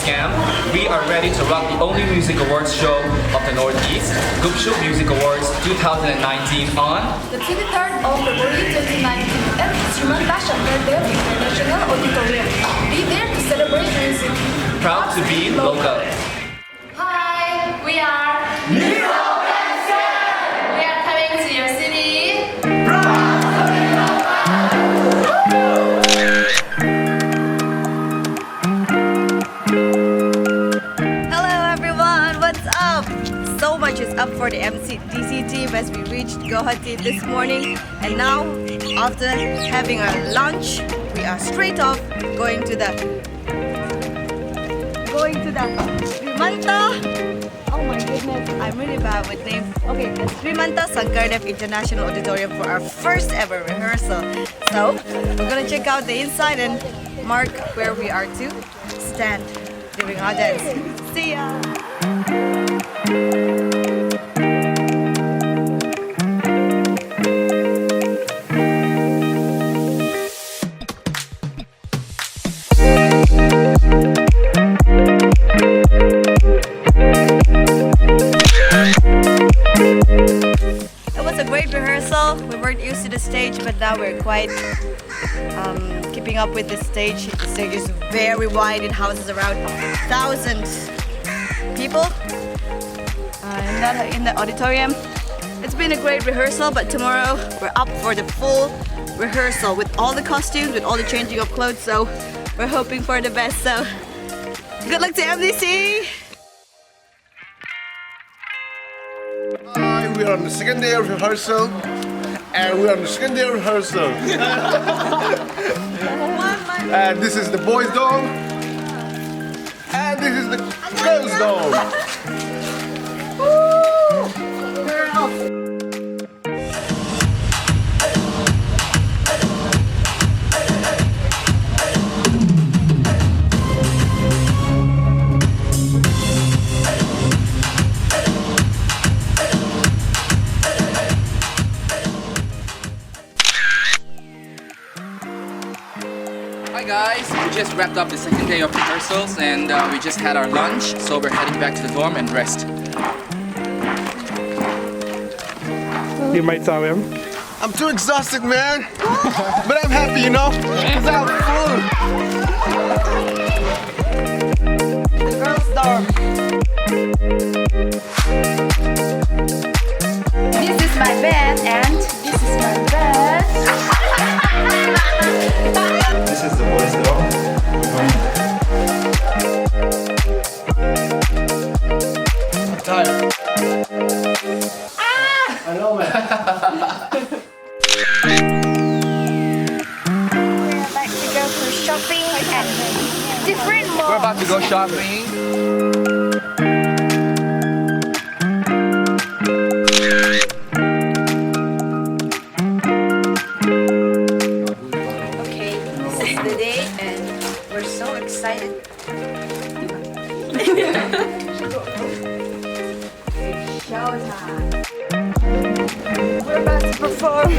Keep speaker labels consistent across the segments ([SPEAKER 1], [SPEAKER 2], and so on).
[SPEAKER 1] scam. We are ready to rock the only music awards show of the Northeast, Gupshup Music Awards 2019 on
[SPEAKER 2] the 23rd of February 2019 at Rimanna International Auditorium. Be there to celebrate music.
[SPEAKER 1] Proud to be local.
[SPEAKER 2] Hi, we are Mizo. We are coming to your city.
[SPEAKER 3] Hello everyone, what's up? So much is up for the MDC team as we reached Guwahati this morning, and now after having our lunch, we are straight off going to the Rimanna. Oh my goodness, I'm really bad with names. Okay, the Rimanna Sankardev International Auditorium for our first ever rehearsal. So we're gonna check out the inside and mark where we are to stand during our dance. See ya! It was a great rehearsal. We weren't used to the stage, but now we're quite keeping up with the stage. The stage is very wide. It houses around 1,000 people in the auditorium. It's been a great rehearsal, but tomorrow we're up for the full rehearsal with all the costumes, with all the changing of clothes. So we're hoping for the best. So good luck to MDC.
[SPEAKER 4] Hi, we are on the second day of rehearsal, and we're on the second day of rehearsal. And this is the boys' dorm, and this is the girls' dorm.
[SPEAKER 1] Hi guys, we just wrapped up the second day of rehearsals and we just had our lunch, so we're heading back to the dorm and rest.
[SPEAKER 5] You might tell him.
[SPEAKER 4] I'm too exhausted, man, but I'm happy, you know, because I'm full.
[SPEAKER 3] The girls' dorm.
[SPEAKER 2] This is my bed and this is my bed.
[SPEAKER 5] This is the boys' dorm.
[SPEAKER 4] I'm tired. I know, man.
[SPEAKER 2] We're about to go for shopping at different malls.
[SPEAKER 1] We're about to go shopping.
[SPEAKER 3] Okay, this is the day and we're so excited. Showtime. We're about to perform.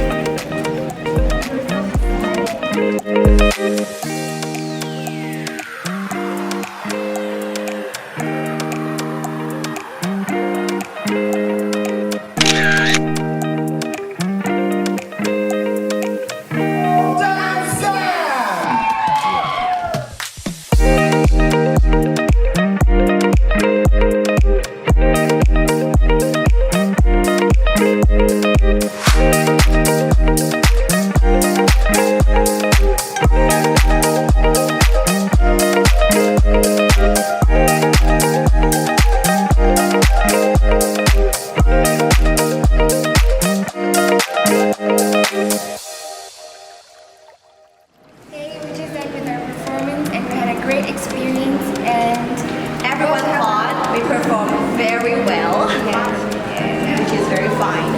[SPEAKER 3] Everyone thought we performed very well, which is very fine.